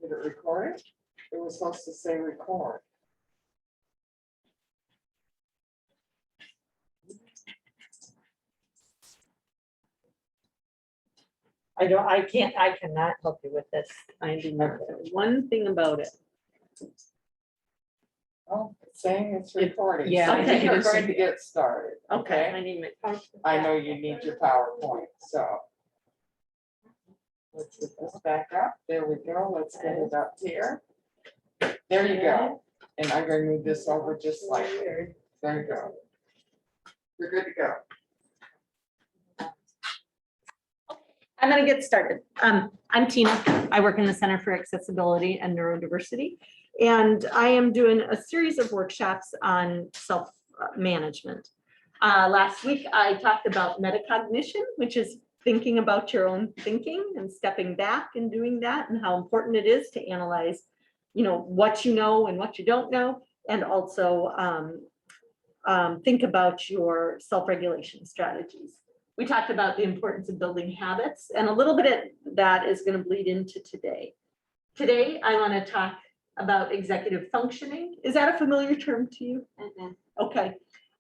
Did it record it? It was supposed to say record. I cannot help you with this. I do not know one thing about it. Oh, it's saying it's recording. yeah, So I think We're it is. going to get started. Okay, I need my. I know you need your PowerPoint, so. Let's get this back up. There we go. Let's get it up here. There you go. And I'm gonna move this over just slightly. There you go. You're good to go. I'm gonna get started. I'm Tina. I work in the Center for Accessibility and Neurodiversity. And I am doing a series of workshops on self-management. Last week, I talked about metacognition, which is thinking about your own thinking and stepping back and doing that, and how important it is to analyze, what you know and what you don't know, and also think about your self-regulation strategies. We talked about the importance of building habits, and a little bit of that is going to bleed into today. Today, I want to talk about executive functioning. Is that a familiar term to you? Okay.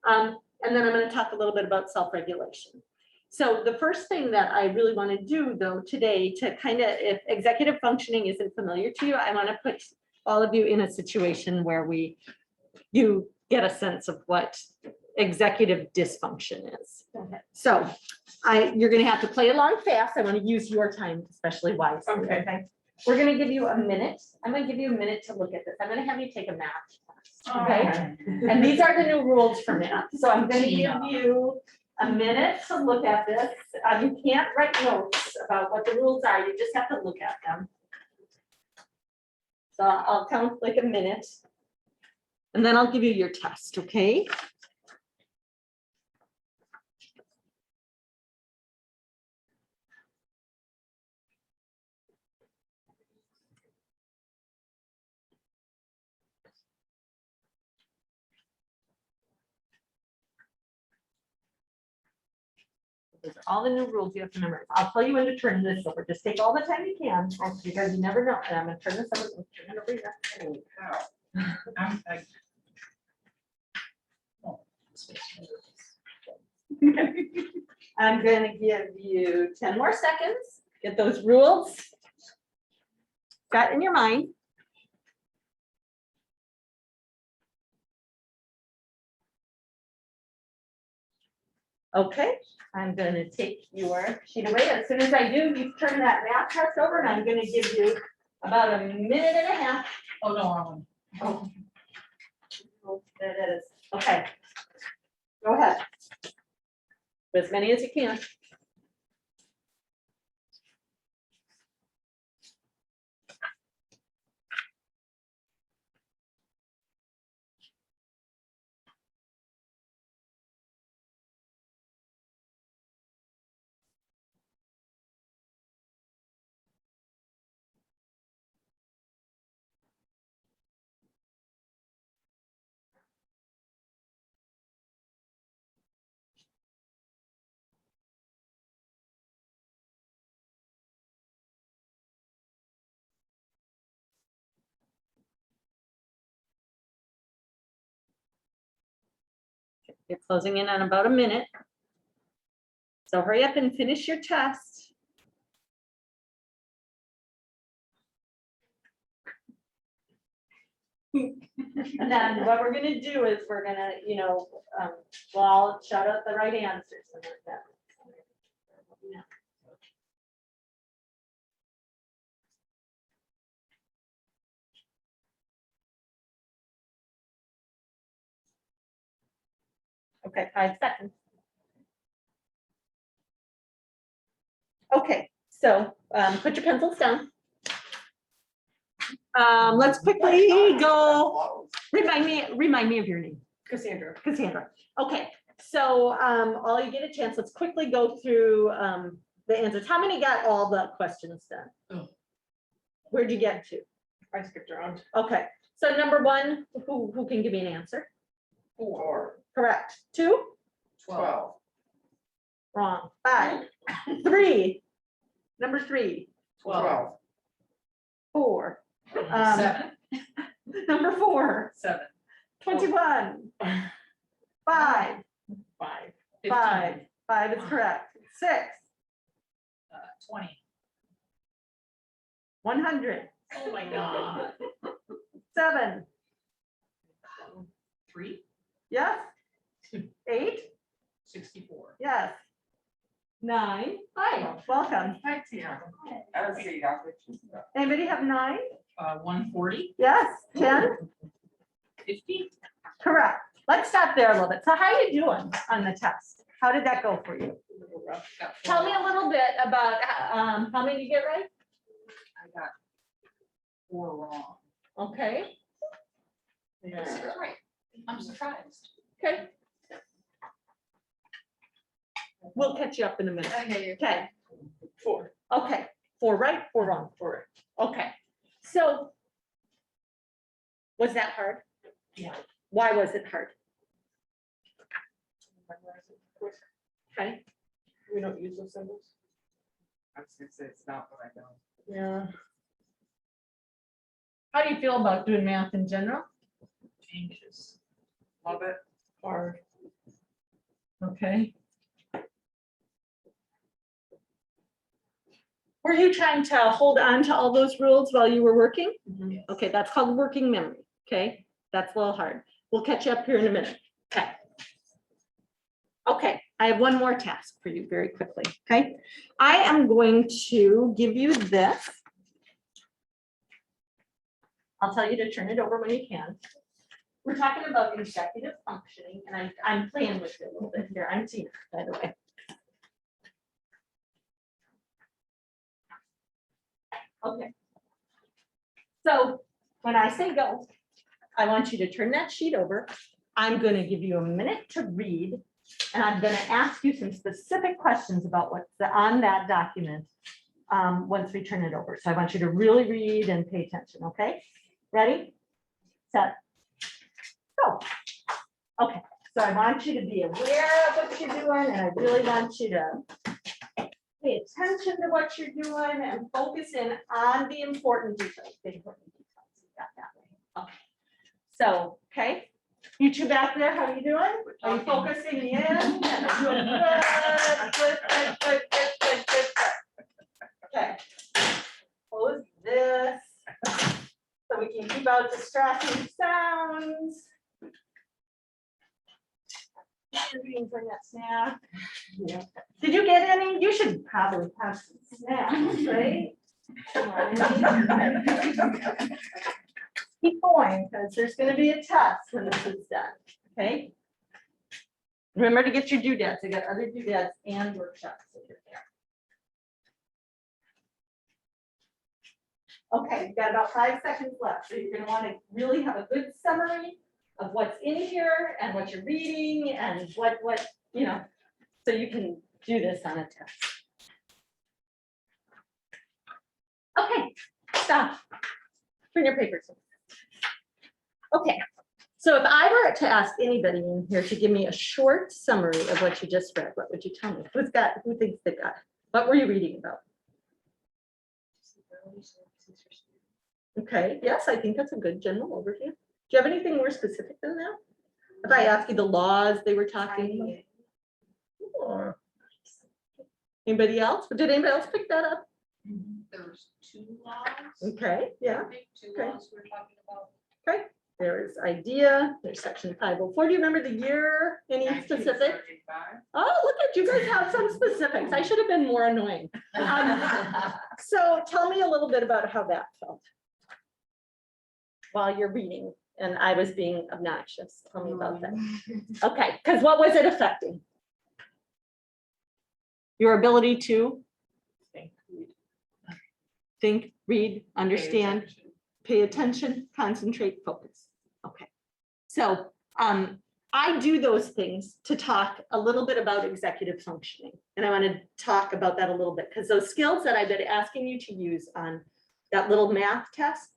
And then I'm going to talk a little bit about self-regulation. So the first thing that I really want to do though today to kind of, if executive functioning isn't familiar to you, I want to put all of you in a situation where you get a sense of what executive dysfunction is. Okay. So you're going to have to play along fast. I want to use your time especially wisely. Okay. We're going to give you a minute. I'm going to give you a minute to look at this. I'm going to have you take a math test. Okay. And these are the new rules for math. So I'm going to give you a minute to look at this. You can't write notes about what the rules are. You just have to look at them. So I'll count like a minute. And then I'll give you your test, okay? Those are all the new rules you have to memorize. I'll tell you when to turn this over. Just take all the time you can, because you never know. And I'm gonna turn this over. Turn it over here. Holy cow. I'm gonna give you 10 more seconds. Get those rules got in your mind. Okay, I'm gonna take your sheet away. As soon as I do, you turn that math test over, and I'm gonna give you about a minute and a half. Oh, no, Oh. There it is. Okay. Go ahead. As many as you can. You're closing in on about a minute. So hurry up and finish your test. And then what we're gonna do is we're gonna, well, I'll shout out the right answers. And like that. Okay, 5 seconds. Okay, so put your pencils down. Let's quickly go. Remind me of your name. Cassandra. Okay, so all you get a chance, let's quickly go through the answers. How many got all the questions done? Oh. Where'd you get to? I skipped around. Okay, so number 1, who can give me an answer? 4, Correct. 2? 12, Wrong. 5. 3. Number 3. 12, 4. Seven. Number 4, 7. 21. 5, 5. 5, 5 is correct. 6, 20. 100. Oh my God. 7, 3. yes. 8, 64. yes. 9, hi, welcome. Hi, Tina. I was seeing our pictures. Anybody have 9? 140. Yes. 10, 50. correct. Let's stop there a little bit. So how you doing on the test? How did that go for you? Got Tell 4. me a little bit about how many you get right? I got 4 wrong. Okay. That's right. I'm surprised. Okay. We'll catch you up in a minute. Okay. 4. Okay. 4 right, 4 wrong. 4. Okay. So was that hard? Yeah. Why was it hard? Okay. We don't use those symbols. I was gonna say it's not what I know. Yeah. How do you feel about doing math in general? Anxious. Love it. Hard. Okay. Were you trying to hold on to all those rules while you were working? Yes. Okay, that's called working memory. Okay, that's a little hard. We'll catch you up here in a minute. Okay. Okay, I have one more task for you very quickly. Okay, I am going to give you this. I'll tell you to turn it over when you can. We're talking about executive functioning, and I'm playing with it a little bit here. I'm Tina, by the way. Okay. So when I say go, I want you to turn that sheet over. I'm going to give you a minute to read, and I'm going to ask you some specific questions about what's on that document once we turn it over. So I want you to really read and pay attention, okay? Ready, set, go. Okay, so I want you to be aware of what you're doing, and I really want you to pay attention to what you're doing and focus in on the important details. The important details. You got that way. Okay. So, okay. You two back there, how are you doing? Are you focusing in? And are you doing good? Okay. Close this. So we can keep out distracting sounds. You're reading for that snack. Yeah. Did you get any? You should probably have some snacks, right? Come on. Keep going, because there's going to be a test when this is done, okay? Remember to get your doodads. I got other doodads and workshops over there. Okay, you've got about 5 seconds left, so you're going to want to really have a good summary of what's in here and what you're reading and what you know, so you can do this on a test. Okay, stop. Bring your papers. Okay, so if I were to ask anybody in here to give me a short summary of what you just read, what would you tell me? Who thinks they got it? What were you reading about? Okay, yes, I think that's a good general overview. Do you have anything more specific than that? If I ask you the laws they were talking about? Or anybody else? Did anybody else pick that up? There's 2 laws. Okay, yeah, I think 2 okay. laws we're talking about. okay. There's idea, there's section 504. Do you remember the year? Any specific? 1935. Oh, look at you guys have some specifics. I should have been more annoying. So tell me a little bit about how that felt while you're reading and I was being obnoxious. Tell me about that. Okay, because what was it affecting? Your ability to think, read, understand, pay attention, concentrate, focus. Okay. So I do those things to talk a little bit about executive functioning. And I want to talk about that a little bit because those skills that I've been asking you to use on that little math test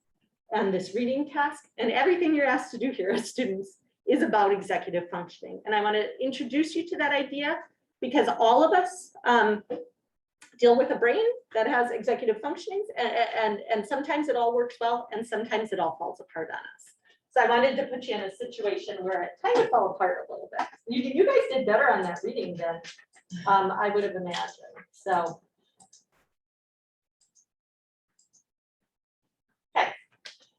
and this reading task and everything you're asked to do here as students is about executive functioning. And I want to introduce you to that idea because all of us deal with a brain that has executive functionings, and sometimes it all works well, and sometimes it all falls apart on us. So I wanted to put you in a situation where it kind of fell apart a little bit. You guys did better on that reading than I would have imagined, so. Okay,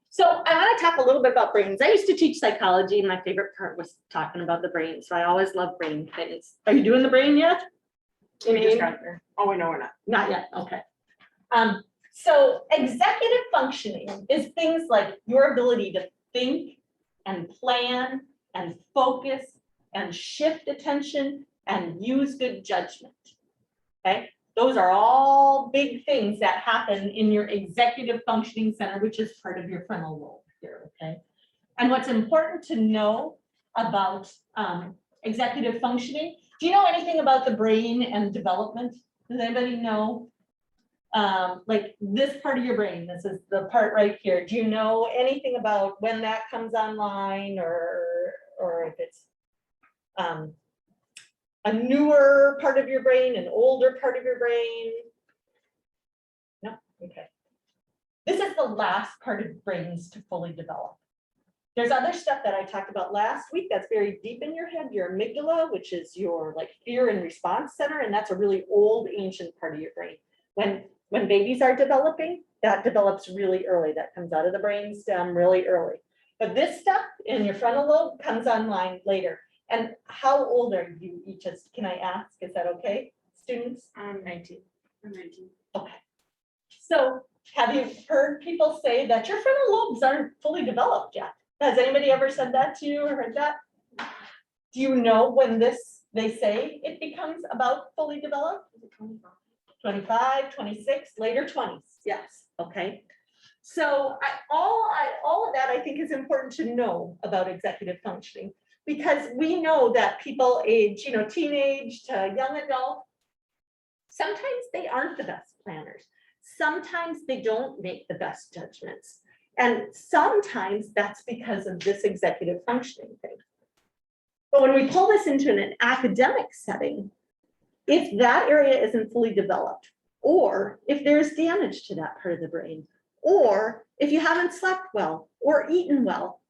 so I want to talk a little bit about brains. I used to teach psychology, and my favorite part was talking about the brain, so I always love brain things. Are you doing the brain yet? We just got there. Oh, we know we're not. Not yet, okay. So executive functioning is things like your ability to think and plan and focus and shift attention and use good judgment. Okay, those are all big things that happen in your executive functioning center, which is part of your frontal lobe here, okay? And what's important to know about executive functioning, do you know anything about the brain and development? Does anybody know? Like this part of your brain, this is the part right here. Do you know anything about when that comes online, or if it's a newer part of your brain, an older part of your brain? No, okay. This is the last part of brains to fully develop. There's other stuff that I talked about last week that's very deep in your head, your amygdala, which is your like fear and response center, and that's a really old, ancient part of your brain. When babies are developing, that develops really early. That comes out of the brainstem really early. But this stuff in your frontal lobe comes online later. And how old are you each? Can I ask? Is that okay, students? I'm 19. I'm 19. Okay. So have you heard people say that your frontal lobes aren't fully developed yet? Has anybody ever said that to you or heard that? Do you know when they say it becomes about fully developed? 25, 26, later 20s, yes, okay. So all of that I think is important to know about executive functioning, because we know that people age, teenage to young adult, sometimes they aren't the best planners. Sometimes they don't make the best judgments. And sometimes that's because of this executive functioning thing. But when we pull this into an academic setting, if that area isn't fully developed, or if there's damage to that part of the brain, or if you haven't slept well or eaten well,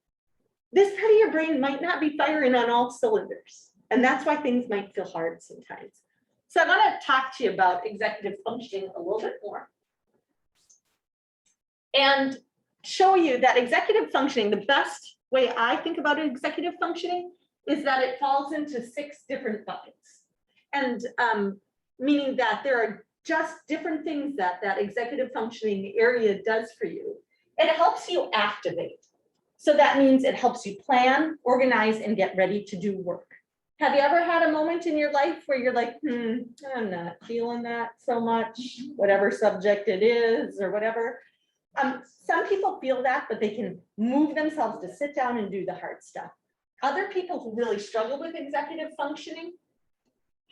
this part of your brain might not be firing on all cylinders. And that's why things might feel hard sometimes. So I want to talk to you about executive functioning a little bit more and show you that executive functioning, the best way I think about executive functioning is that it falls into 6 different buckets. And meaning that there are just different things that executive functioning area does for you. It helps you activate. So that means it helps you plan, organize, and get ready to do work. Have you ever had a moment in your life where you're like, I'm not feeling that so much, whatever subject it is or whatever? Some people feel that, but they can move themselves to sit down and do the hard stuff. Other people who really struggle with executive functioning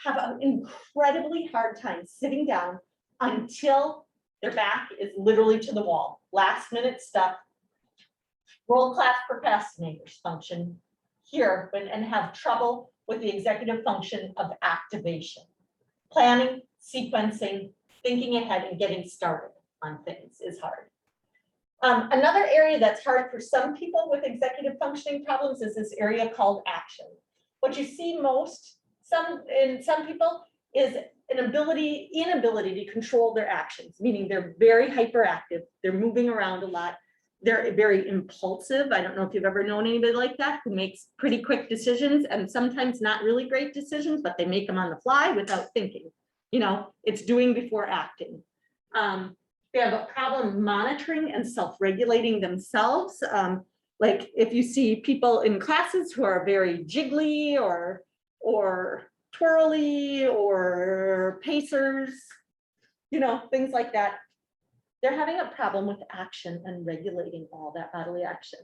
have an incredibly hard time sitting down until their back is literally to the wall. Last minute stuff. World-class procrastinators function here and have trouble with the executive function of activation. Planning, sequencing, thinking ahead, and getting started on things is hard. Another area that's hard for some people with executive functioning problems is this area called action. What you see most in some people is an inability to control their actions, meaning they're very hyperactive, they're moving around a lot, they're very impulsive. I don't know if you've ever known anybody like that who makes pretty quick decisions and sometimes not really great decisions, but they make them on the fly without thinking. It's doing before acting. They have a problem monitoring and self-regulating themselves. Like if you see people in classes who are very jiggly or twirly or pacers, things like that. They're having a problem with action and regulating all that bodily action.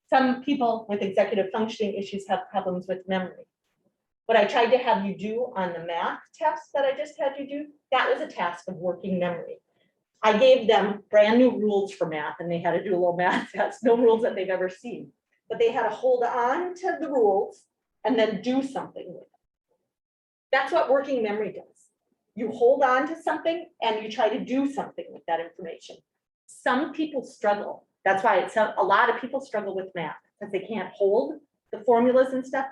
Some people with executive functioning issues have problems with memory. What I tried to have you do on the math test that I just had you do, that was a task of working memory. I gave them brand new rules for math and they had to do a little math test, no rules that they've ever seen. But they had to hold on to the rules and then do something with them. That's what working memory does. You hold on to something and you try to do something with that information. Some people struggle. That's why a lot of people struggle with math because they can't hold the formulas and stuff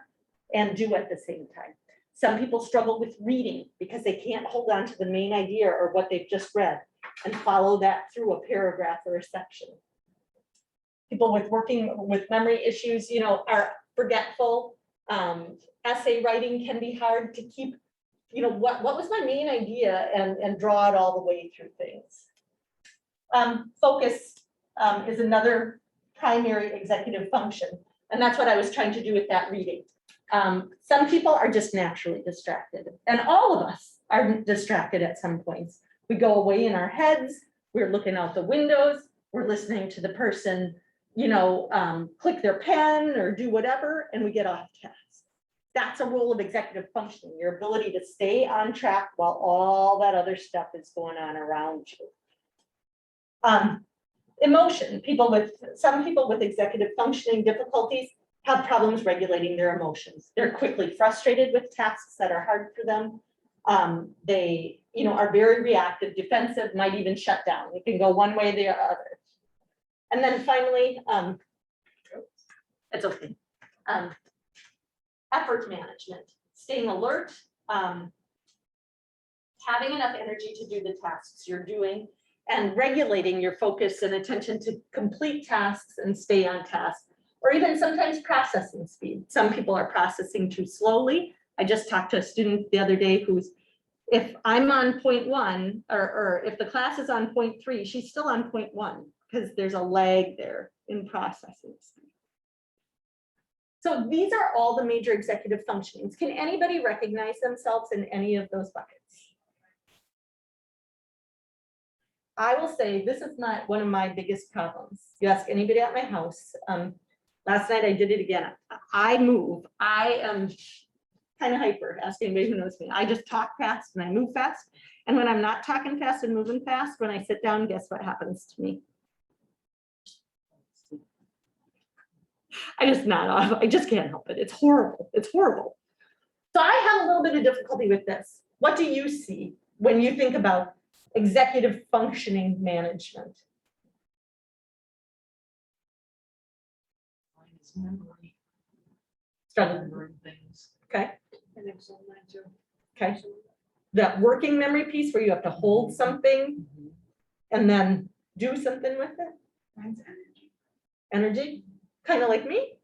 and do at the same time. Some people struggle with reading because they can't hold on to the main idea or what they've just read and follow that through a paragraph or a section. People with working with memory issues, you know, are forgetful. Essay writing can be hard to keep, you know, what was my main idea and draw it all the way through things. Focus is another primary executive function. And that's what I was trying to do with that reading. Some people are just naturally distracted, and all of us are distracted at some points. We go away in our heads, we're looking out the windows, we're listening to the person, you know, click their pen or do whatever, and we get off task. That's a role of executive functioning, your ability to stay on track while all that other stuff is going on around you. Emotion, some people with executive functioning difficulties have problems regulating their emotions. They're quickly frustrated with tasks that are hard for them. They, you know, are very reactive, defensive, might even shut down. It can go one way or the other. And then finally, it's okay. Effort management, staying alert, having enough energy to do the tasks you're doing, and regulating your focus and attention to complete tasks and stay on task, or even sometimes processing speed. Some people are processing too slowly. I just talked to a student the other day who's, if I'm on point 1, or if the class is on point 3, she's still on point 1 because there's a lag there in processing speed. So these are all the major executive functionings. Can anybody recognize themselves in any of those buckets? I will say this is not one of my biggest problems. You ask anybody at my house. Last night I did it again. I move. I am kind of hyper. Ask anybody who knows me. I just talk fast and I move fast. And when I'm not talking fast and moving fast, when I sit down, guess what happens to me? I just nod off. I just can't help it. It's horrible. It's horrible. So I have a little bit of difficulty with this. What do you see when you think about executive functioning management? Memory. Struggle. Remembering things. Okay. I think so, mine too. Okay. That working memory piece where you have to hold something and then do something with it. Mine's energy. Energy, kind of like me.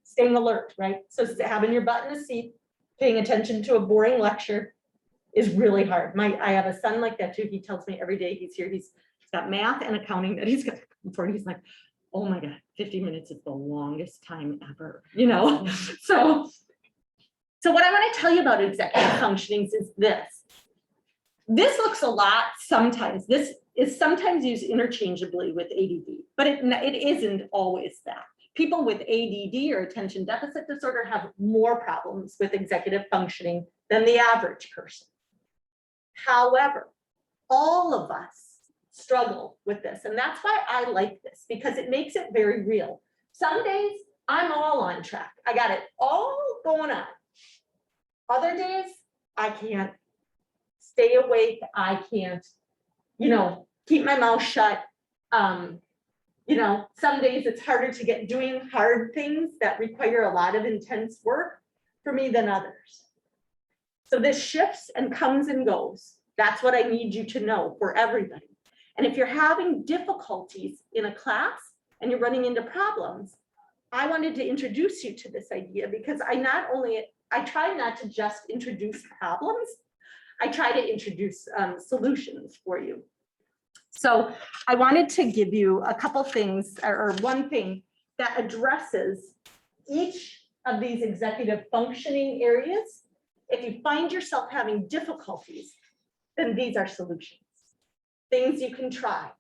Staying alert, right? So having your butt in a seat, paying attention to a boring lecture is really hard. I have a son like that too. He tells me every day he's here, he's got math and accounting that he's got before. He's like, oh my God, 50 minutes is the longest time ever, you know? So what I want to tell you about executive functionings is this. This looks a lot sometimes. This is sometimes used interchangeably with ADD, but it isn't always that. People with ADD or attention deficit disorder have more problems with executive functioning than the average person. However, all of us struggle with this. And that's why I like this, because it makes it very real. Some days I'm all on track. I got it all going on. Other days I can't stay awake. I can't, you know, keep my mouth shut. You know, some days it's harder to get doing hard things that require a lot of intense work for me than others. So this shifts and comes and goes. That's what I need you to know for everybody. And if you're having difficulties in a class and you're running into problems, I wanted to introduce you to this idea because I try not to just introduce problems. I try to introduce solutions for you. So I wanted to give you a couple things or one thing that addresses each of these executive functioning areas. If you find yourself having difficulties, then these are solutions. Things you can try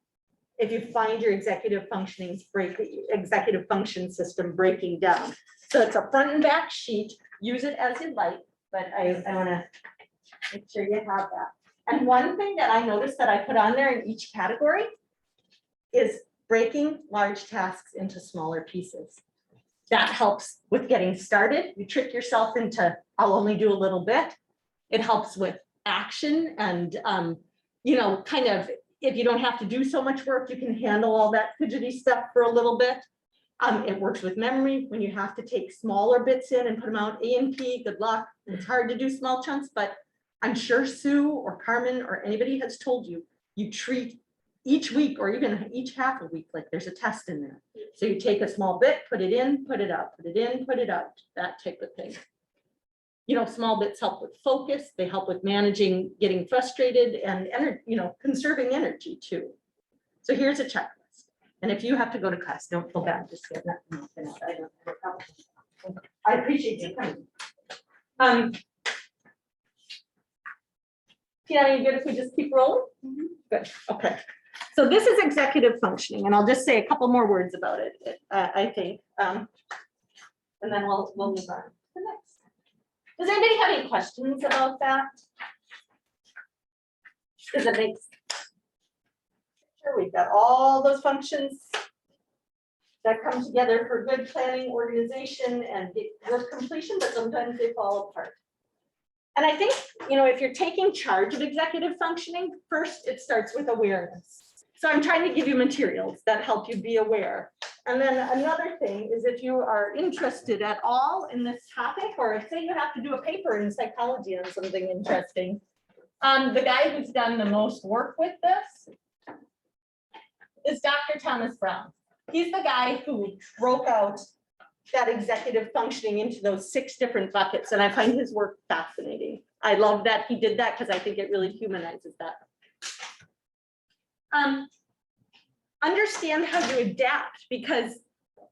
if you find your executive function system breaking down. So it's a front and back sheet. Use it as you like, but I want to make sure you have that. And one thing that I noticed that I put on there in each category is breaking large tasks into smaller pieces. That helps with getting started. You trick yourself into, I'll only do a little bit. It helps with action and, you know, kind of, if you don't have to do so much work, you can handle all that fidgety stuff for a little bit. It works with memory when you have to take smaller bits in and put them out. A&P, good luck. It's hard to do small chunks, but I'm sure Sue or Carmen or anybody has told you, you treat each week or even each half a week, like there's a test in there. So you take a small bit, put it in, put it out, put it in, put it out, that type of thing. You know, small bits help with focus. They help with managing, getting frustrated and, you know, conserving energy too. So here's a checklist. And if you have to go to class, don't feel bad, just get that. I appreciate you coming. Tina, you good if we just keep rolling? Good, okay. So this is executive functioning, and I'll just say a couple more words about it, I think. And then we'll move on to the next. Does anybody have any questions about that? Does it make sense? Sure, we've got all those functions that come together for good planning, organization, and work completion, but sometimes they fall apart. And I think, you know, if you're taking charge of executive functioning, first it starts with awareness. So I'm trying to give you materials that help you be aware. And then another thing is if you are interested at all in this topic, or say you have to do a paper in psychology on something interesting, the guy who's done the most work with this is Dr. Thomas Brown. He's the guy who broke out that executive functioning into those 6 different buckets. And I find his work fascinating. I love that he did that because I think it really humanizes that. Understand how to adapt, because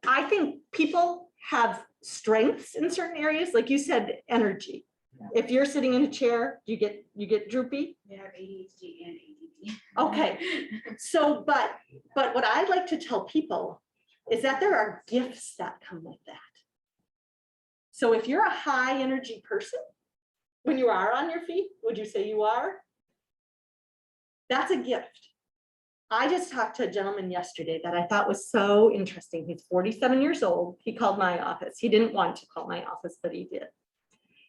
I think people have strengths in certain areas. Like you said, energy. If you're sitting in a chair, you get droopy. They have ADHD and ADD. Okay, so, but what I like to tell people is that there are gifts that come with that. So if you're a high energy person, when you are on your feet, would you say you are? That's a gift. I just talked to a gentleman yesterday that I thought was so interesting. He's 47 years old. He called my office. He didn't want to call my office, but he did.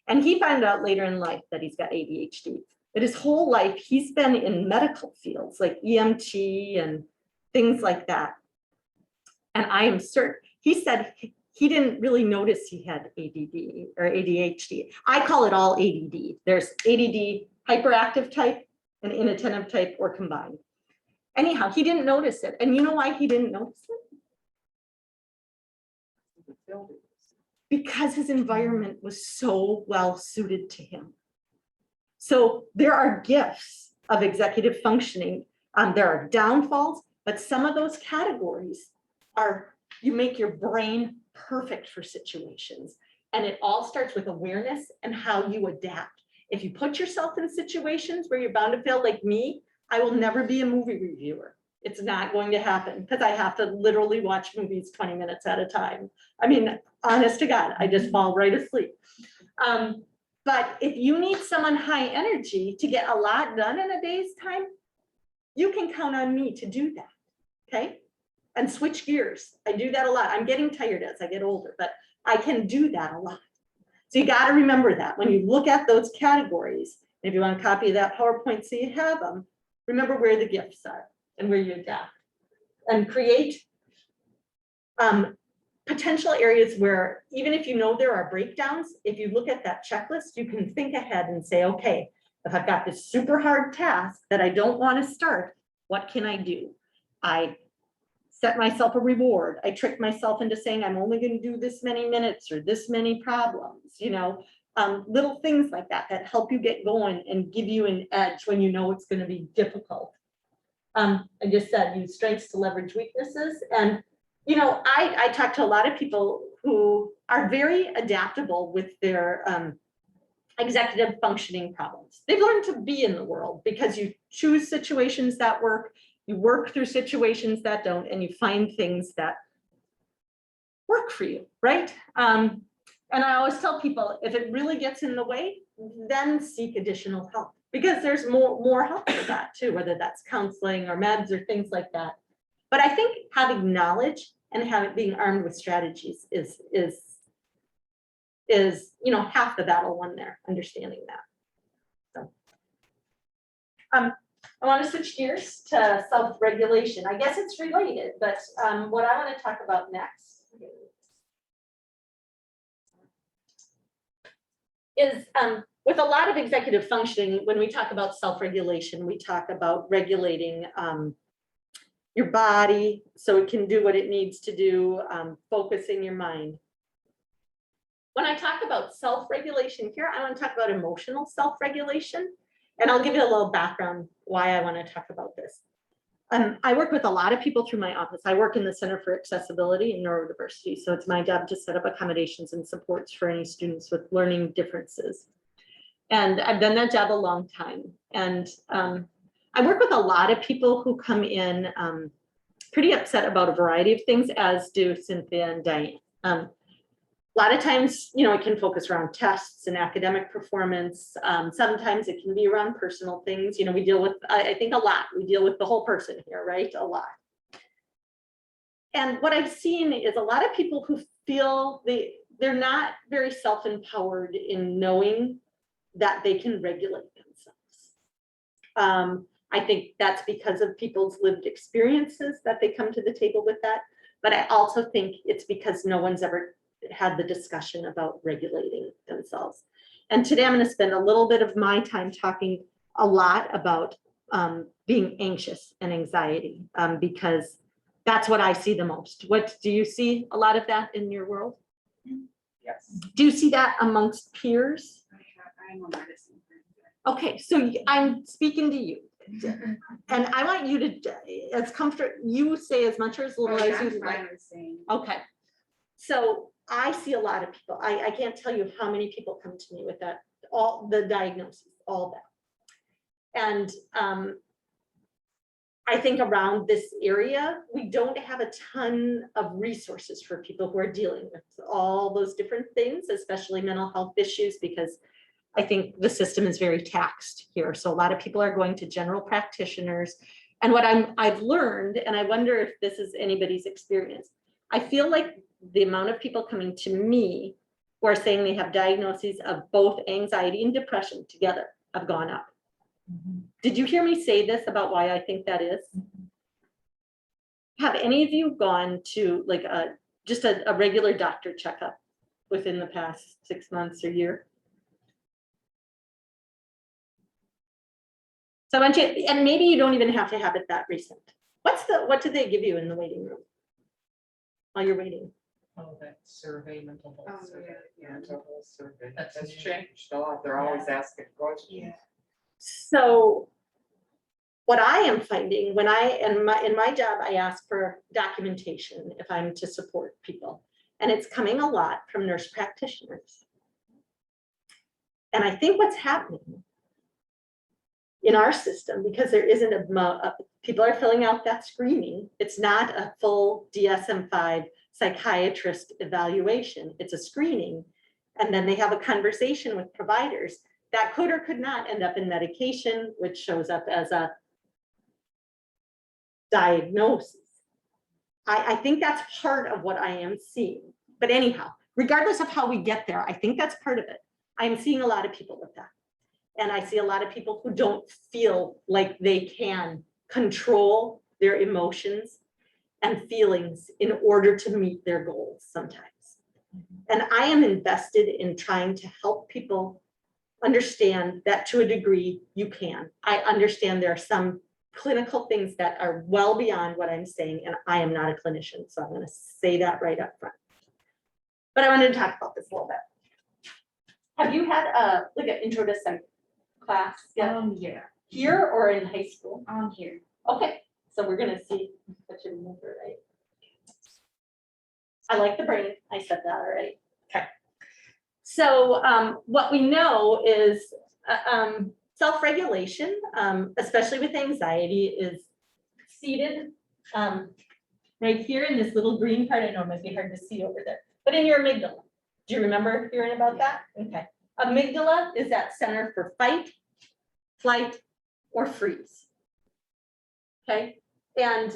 And he found out later in life that he's got ADHD. But his whole life, he's been in medical fields like EMT and things like that. And I am certain, he said he didn't really notice he had ADD or ADHD. I call it all ADD. There's ADD, hyperactive type, and inattentive type, or combined. Anyhow, he didn't notice it. And you know why he didn't notice it? Because his environment was so well suited to him. So there are gifts of executive functioning. There are downfalls, but some of those categories are, you make your brain perfect for situations. And it all starts with awareness and how you adapt. If you put yourself in situations where you're bound to fail, like me, I will never be a movie reviewer. It's not going to happen because I have to literally watch movies 20 minutes at a time. I mean, honest to God, I just fall right asleep. But if you need someone high energy to get a lot done in a day's time, you can count on me to do that, okay? And switch gears. I do that a lot. I'm getting tired as I get older, but I can do that a lot. So you got to remember that when you look at those categories, if you want a copy of that PowerPoint so you have them, remember where the gifts are and where you adapt. And create potential areas where, even if you know there are breakdowns, if you look at that checklist, you can think ahead and say, okay, if I've got this super hard task that I don't want to start, what can I do? I set myself a reward. I trick myself into saying I'm only going to do this many minutes or this many problems, you know, little things like that that help you get going and give you an edge when you know it's going to be difficult. I just said use strengths to leverage weaknesses. And you know, I talk to a lot of people who are very adaptable with their executive functioning problems. They've learned to be in the world because you choose situations that work, you work through situations that don't, and you find things that work for you, right? And I always tell people, if it really gets in the way, then seek additional help, because there's more help for that too, whether that's counseling or meds or things like that. But I think having knowledge and being armed with strategies is you know, half the battle won there, understanding that. I want to switch gears to self-regulation. I guess it's related, but what I want to talk about next is with a lot of executive functioning, when we talk about self-regulation, we talk about regulating your body so it can do what it needs to do, focusing your mind. When I talk about self-regulation here, I want to talk about emotional self-regulation, and I'll give you a little background why I want to talk about this. I work with a lot of people through my office. I work in the Center for Accessibility and Neurodiversity, so it's my job to set up accommodations and supports for any students with learning differences. And I've done that job a long time. And I work with a lot of people who come in pretty upset about a variety of things, as do Cynthia and Diane. A lot of times, you know, it can focus around tests and academic performance. Sometimes it can be around personal things. You know, we deal with, I think a lot, we deal with the whole person here, right? A lot. And what I've seen is a lot of people who feel they're not very self-empowered in knowing that they can regulate themselves. I think that's because of people's lived experiences that they come to the table with that. But I also think it's because no one's ever had the discussion about regulating themselves. And today I'm going to spend a little bit of my time talking a lot about being anxious and anxiety, because that's what I see the most. What do you see a lot of that in your world? Yes. Do you see that amongst peers? I'm a medicine. Okay, so I'm speaking to you. And I want you to, as comfortable, you say as much or as little as you like. Okay. So I see a lot of people. I can't tell you how many people come to me with that, all the diagnoses, all that. And I think around this area, we don't have a ton of resources for people who are dealing with all those different things, especially mental health issues, because I think the system is very taxed here. So a lot of people are going to general practitioners. And what I've learned, and I wonder if this is anybody's experience, I feel like the amount of people coming to me who are saying they have diagnoses of both anxiety and depression together have gone up. Did you hear me say this about why I think that is? Have any of you gone to like just a regular doctor checkup within the past 6 months or year? So I want you, and maybe you don't even have to have it that recent. What do they give you in the waiting room while you're waiting? Oh, that survey, mental health Oh, survey. yeah. Mental health survey. That's That's new. changed a lot. They're always asking questions. Yeah. So what I am finding when in my job, I ask for documentation if I'm to support people, and it's coming a lot from nurse practitioners. And I think what's happening in our system, because there isn't people are filling out that screening. It's not a full DSM-5 psychiatrist evaluation. It's a screening. And then they have a conversation with providers that could or could not end up in medication, which shows up as a diagnosis. I think that's part of what I am seeing. But anyhow, regardless of how we get there, I think that's part of it. I'm seeing a lot of people with that. And I see a lot of people who don't feel like they can control their emotions and feelings in order to meet their goals sometimes. And I am invested in trying to help people understand that to a degree you can. I understand there are some clinical things that are well beyond what I'm saying, and I am not a clinician, so I'm going to say that right up front. But I wanted to talk about this a little bit. Have you had like an intro to psych class yet? Yeah. Here or in high school? Here. Okay, so we're going to see what you remember, right? I like the brain. I said that already. Okay. So what we know is self-regulation, especially with anxiety, is seated right here in this little green part. I know it might be hard to see over there, but in your amygdala. Do you remember hearing about that? Okay. Amygdala is that center for fight, flight, or freeze. Okay. And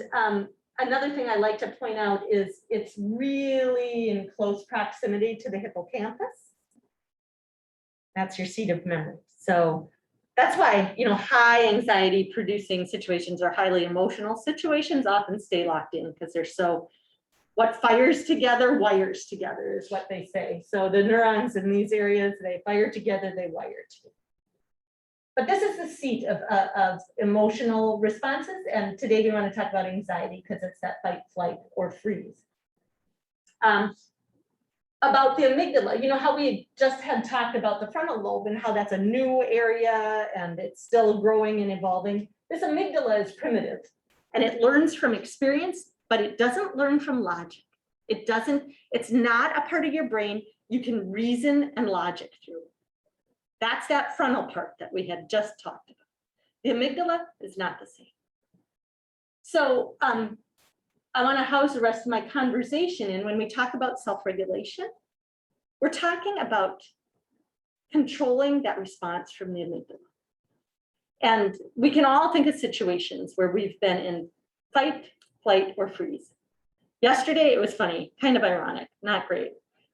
another thing I like to point out is it's really in close proximity to the hippocampus. That's your seat of memory. So that's why, high anxiety producing situations or highly emotional situations often stay locked in because they're so, what fires together wires together is what they say. So the neurons in these areas, they fire together, they wire together. But this is the seat of emotional responses. And today we want to talk about anxiety because it's that fight, flight, or freeze. About the amygdala, how we just had talked about the frontal lobe and how that's a new area and it's still growing and evolving. This amygdala is primitive and it learns from experience, but it doesn't learn from logic. It's not a part of your brain you can reason and logic through. That's that frontal part that we had just talked about. The amygdala is not the same. So I want to house the rest of my conversation in when we talk about self-regulation, we're talking about controlling that response from the amygdala. And we can all think of situations where we've been in fight, flight, or freeze. Yesterday, it was funny, kind of ironic, not great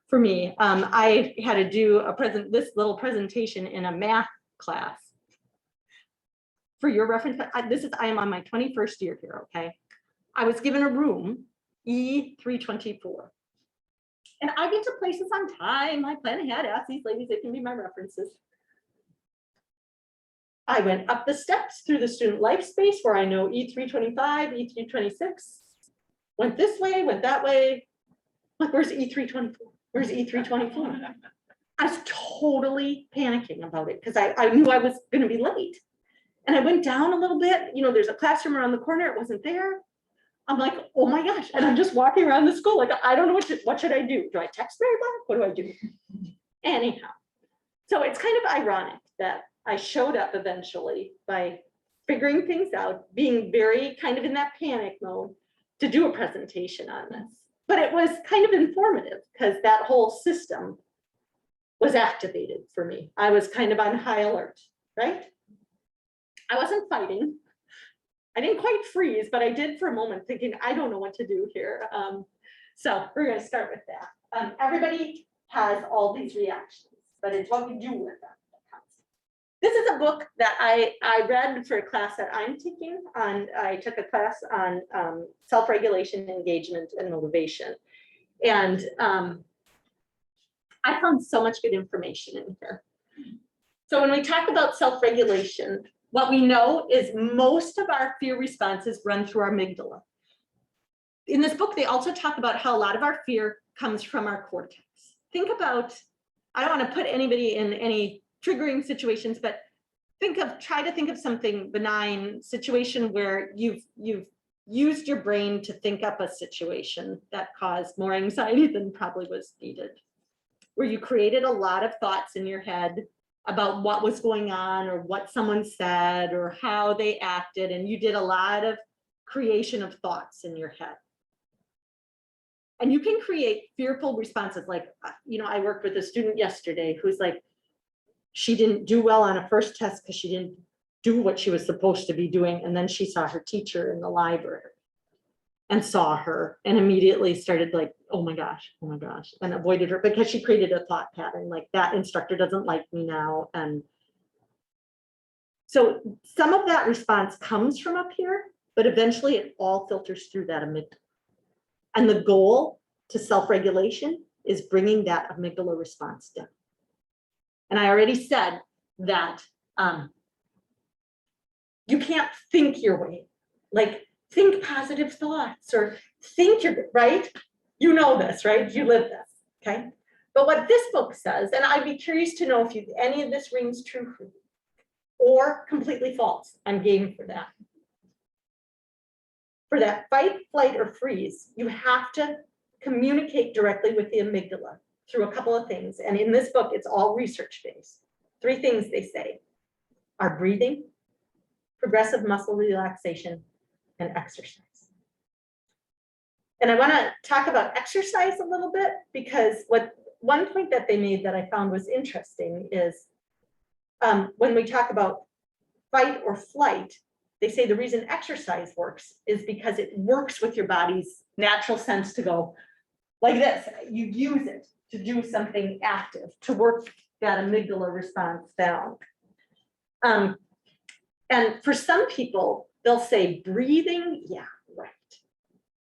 for me. I had to do this little presentation in a math class. For your reference, I am on my 21st year here, okay? I was given a room, E324. And I get to places on time. I plan ahead, ask these ladies, they can be my references. I went up the steps through the student life space where I know E325, E326, went this way, went that way. Like, where's E324? Where's E324? I was totally panicking about it because I knew I was going to be late. And I went down a little bit, there's a classroom around the corner, it wasn't there. I'm like, oh my gosh. And I'm just walking around the school, like, I don't know what should I do? Do I text Mary Beth? What do I do? Anyhow, so it's kind of ironic that I showed up eventually by figuring things out, being very kind of in that panic mode to do a presentation on this. But it was kind of informative because that whole system was activated for me. I was kind of on high alert, right? I wasn't fighting. I didn't quite freeze, but I did for a moment thinking, I don't know what to do here. So we're going to start with that. Everybody has all these reactions, but it's what we do with them that counts. This is a book that I read for a class that I'm taking on. I took a class on self-regulation, engagement, and motivation. And I found so much good information in here. So when we talk about self-regulation, what we know is most of our fear responses run through our amygdala. In this book, they also talk about how a lot of our fear comes from our cortex. Think about, I don't want to put anybody in any triggering situations, but try to think of something benign situation where you've used your brain to think up a situation that caused more anxiety than probably was needed, where you created a lot of thoughts in your head about what was going on or what someone said or how they acted. And you did a lot of creation of thoughts in your head. And you can create fearful responses. Like, I worked with a student yesterday who's like, she didn't do well on a first test because she didn't do what she was supposed to be doing. And then she saw her teacher in the library and saw her and immediately started like, oh my gosh, and avoided her because she created a thought pattern like that instructor doesn't like me now. And so some of that response comes from up here, but eventually it all filters through that amygdala. And the goal to self-regulation is bringing that amygdala response down. And I already said that you can't think your way, like think positive thoughts or think you're right. You know this, right? You live this, okay? But what this book says, and I'd be curious to know if any of this rings true for you or completely false. I'm game for that. For that fight, flight, or freeze, you have to communicate directly with the amygdala through a couple of things. And in this book, it's all research-based. 3 things they say are breathing, progressive muscle relaxation, and exercise. And I want to talk about exercise a little bit because one point that they made that I found was interesting is when we talk about fight or flight, they say the reason exercise works is because it works with your body's natural sense to go like this. You use it to do something active, to work that amygdala response down. And for some people, they'll say breathing, yeah, right.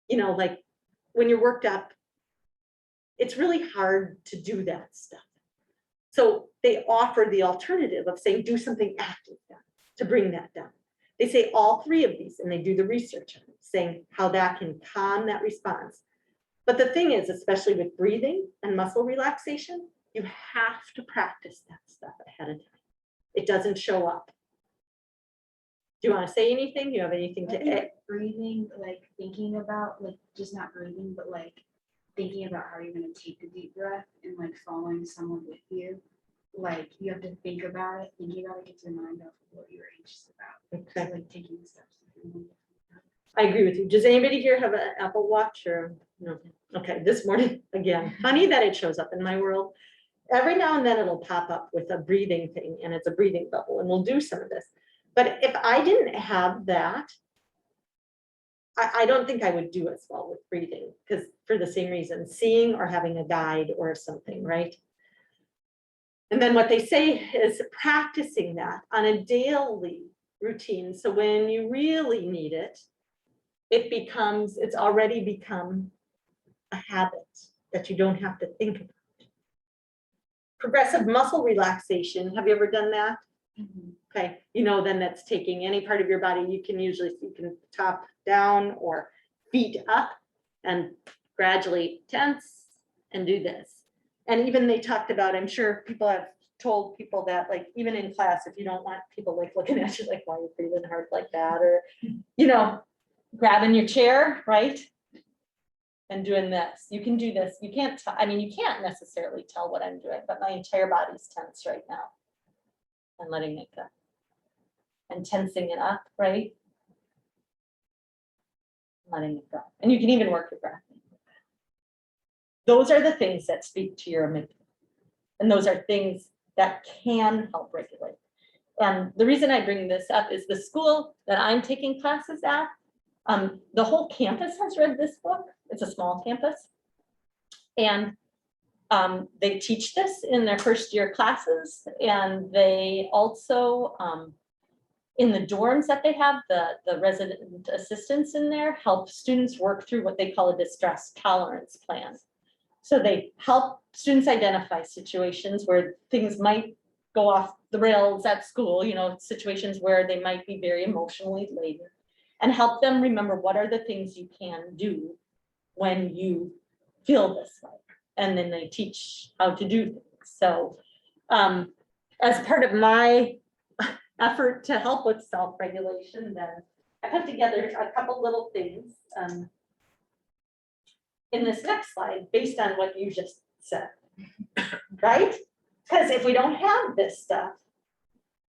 You know, like when you're worked up, it's really hard to do that stuff. So they offer the alternative of saying, do something active to bring that down. They say all three of these, and they do the research on it, saying how that can calm that response. But the thing is, especially with breathing and muscle relaxation, you have to practice that stuff ahead of time. It doesn't show up. Do you want to say anything? Do you have anything I to think add? breathing, like thinking about, like just not breathing, but like thinking about how you're gonna take a deep breath and like following someone with you. Like you have to think about it, thinking about it gets your mind off of what you're anxious about. Okay. So like taking steps. I agree with you. Does anybody here have an Apple Watch or no? Okay, this morning, again, funny that it shows up in my world. Every now and then it'll pop up with a breathing thing and it's a breathing bubble and we'll do some of this. But if I didn't have that, I don't think I would do as well with breathing because for the same reason, seeing or having a guide or something, right? And then what they say is practicing that on a daily routine. So when you really need it, it's already become a habit that you don't have to think about. Progressive muscle relaxation, have you ever done that? Okay, you know, then that's taking any part of your body, you can top down or feet up and gradually tense and do this. And even they talked about, I'm sure people have told people that, like, even in class, if you don't want people like looking at you like, why are you breathing hard like that? Or, you know, grabbing your chair, right? And doing this, you can do this. You can't, I mean, you can't necessarily tell what I'm doing, but my entire body's tense right now. And letting it go. And tensing it up, right? Letting it go. And you can even work your breath. Those are the things that speak to your amygdala. And those are things that can help regulate. And the reason I bring this up is the school that I'm taking classes at, the whole campus has read this book. It's a small campus. And they teach this in their first year classes. And they also, in the dorms that they have, the resident assistants in there help students work through what they call a distress tolerance plan. So they help students identify situations where things might go off the rails at school, you know, situations where they might be very emotionally laden, and help them remember what are the things you can do when you feel this way. And then they teach how to do things. So as part of my effort to help with self-regulation, then I put together a couple little things in this next slide based on what you just said, right? Because if we don't have this stuff,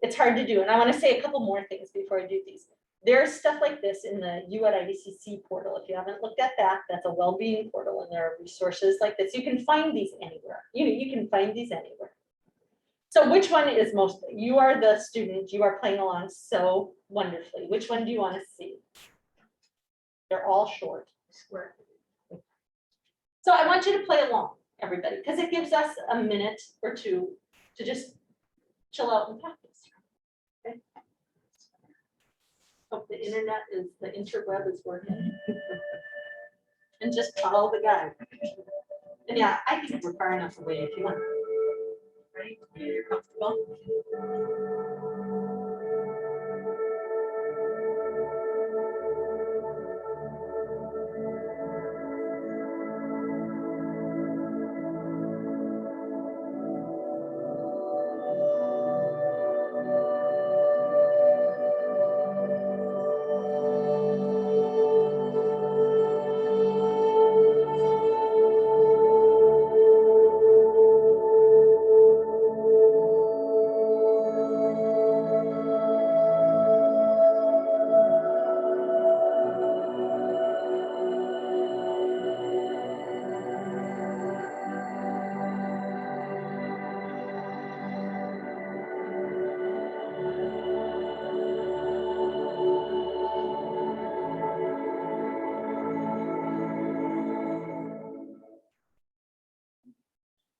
it's hard to do. And I want to say a couple more things before I do these. There's stuff like this in the U at IVCC portal. If you haven't looked at that, that's a well-being portal, and there are resources like this. You can find these anywhere. You can find these anywhere. So which one is most, you are the student, you are playing along so wonderfully. Which one do you want to see? They're all short. Square. So I want you to play along, everybody, because it gives us a minute or two to just chill out and practice. Okay. Hope the internet is, the interweb is working. And just follow the guide. And yeah, I think we're far enough away if you want. Ready? You're comfortable.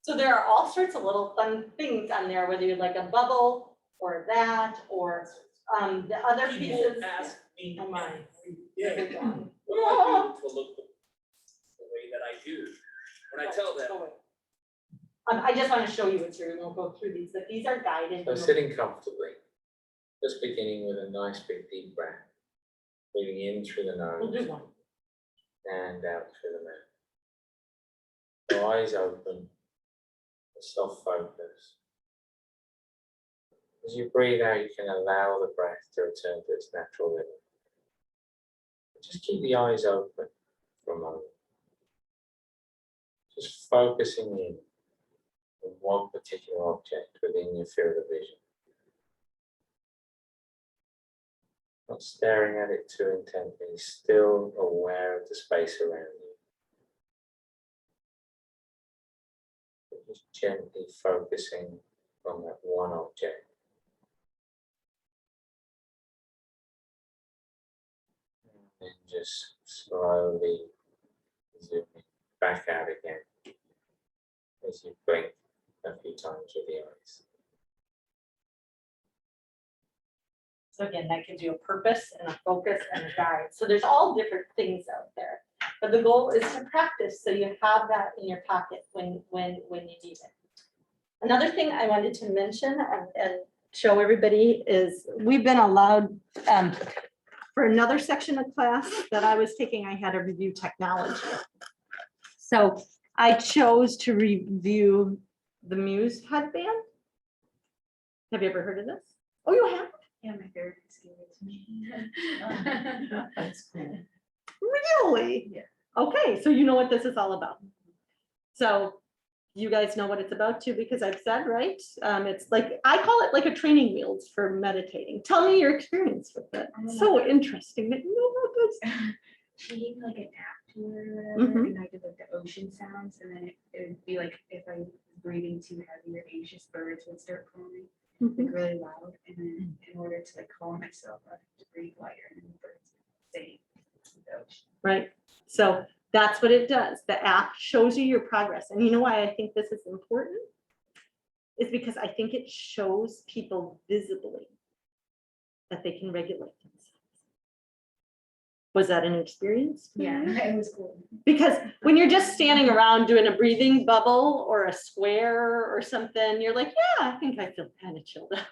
So there are all sorts of little fun things on there, whether you like a bubble or that, or the other People pieces. ask me, Oh my. yeah, what do I do to look the way that I do? When I tell them, I just want to show you it, so we won't go through these, but these are guided. So sitting comfortably, just beginning with a nice big deep breath, breathing in through the We'll nose do one. and out through the mouth. So eyes open, self-focus. As you breathe out, you can allow the breath to return to its natural rhythm. Just keep the eyes open for a moment. Just focusing in on one particular object within your field of vision. Not staring at it too intently, still aware of the space around you. But just gently focusing on that one object. And just slowly zooming back out again as you blink a few times with the eyes. So again, that gives you a purpose and a focus and a guide. So there's all different things out there. But the goal is to practice so you have that in your pocket when you need it. Another thing I wanted to mention and show everybody is we've been allowed for another section of class that I was taking, I had to review technology. So I chose to review the Muse headband. Have you ever heard of this? Oh, you have? Yeah, my therapist gave it to me. That's cool. Really? Yeah. Okay, so you know what this is all about. So you guys know what it's about too, because I've said, right? It's like, I call it like a training wheels for meditating. Tell me your experience with it. So interesting that you know about this. She gave me like an app to it or whatever, Mhm. and I did like the ocean sounds, and then it would be like if I was breathing too heavy or anxious, birds would start calling like really loud, and then in order to like calm myself, I have to breathe lighter, and then the birds would sing the ocean. Right? So that's what it does. The app shows you your progress. And you know why I think this is important? Is because I think it shows people visibly that they can regulate themselves. Was that an experience? for Yeah, you? it was cool. Because when you're just standing around doing a breathing bubble or a square or something, you're like, yeah, I think I feel kind of chilled out.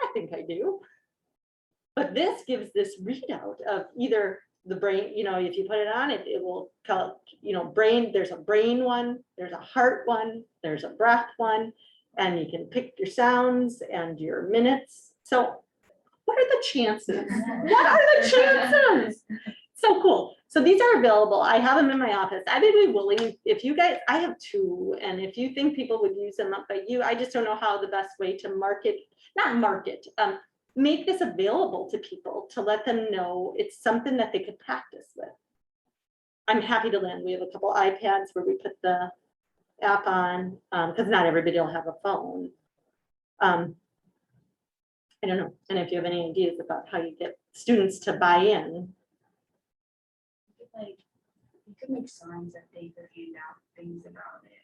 I think I do. But this gives this readout of either the brain, you know, if you put it on, it will tell, you know, brain, there's a brain one, there's a heart one, there's a breath one, and you can pick your sounds and your minutes. So what are the chances? What are the chances? So cool. So these are available. I have them in my office. I would be willing, if you guys, I have two, and if you think people would use them up by you, I just don't know how the best way to market, not market, make this available to people to let them know it's something that they could practice with. I'm happy to lend. We have a couple iPads where we put the app on, because not everybody will have a phone. I don't know. And if you have any ideas about how you get students to buy in. Like, you could make signs that they could hand out things about it,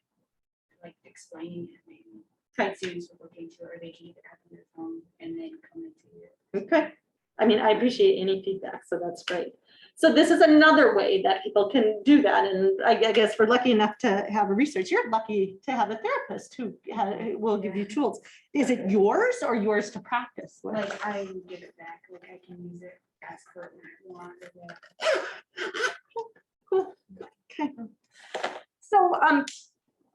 like explaining it, maybe. Okay. Students would look into it, or they can either app on their phone and then come into it. Okay. I mean, I appreciate any feedback, so that's great. So this is another way that people can do that. And I guess we're lucky enough to have a research. You're lucky to have a therapist who will give you tools. Is it yours or yours to practice with? Like, I would give it back, like I can use it as for when I want, or whatever. Cool. Okay. So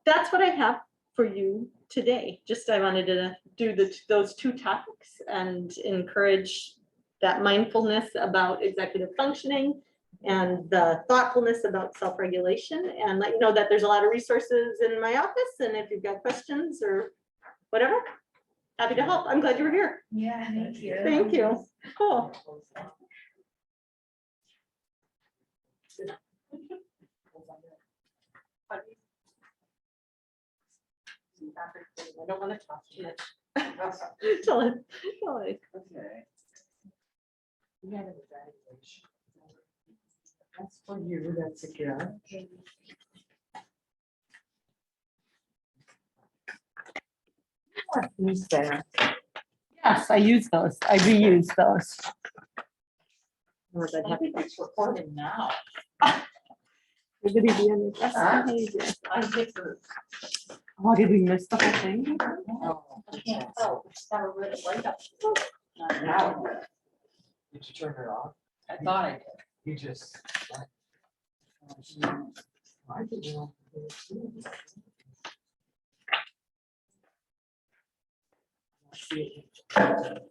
that's what I have for you today. Just I wanted to do those two topics and encourage that mindfulness about executive functioning and the thoughtfulness about self-regulation, and let you know that there's a lot of resources in my office, and if you've got questions or whatever, happy to help. I'm glad you were here. Yeah, thank you. Thank you. Cool. I don't want to talk too much. Tell it. Okay. We have an evaluation. That's for you, that's a gift. Okay. Who's there? Yeah, Yes, I use those. I reuse those. I think it's recording now. Everybody be on your best Huh? behavior. I hit the. Oh, did we miss the whole thing? Oh, I can't tell, it's got a red light up. now. Did you turn it off? I thought I did. You just. Why did you? See it.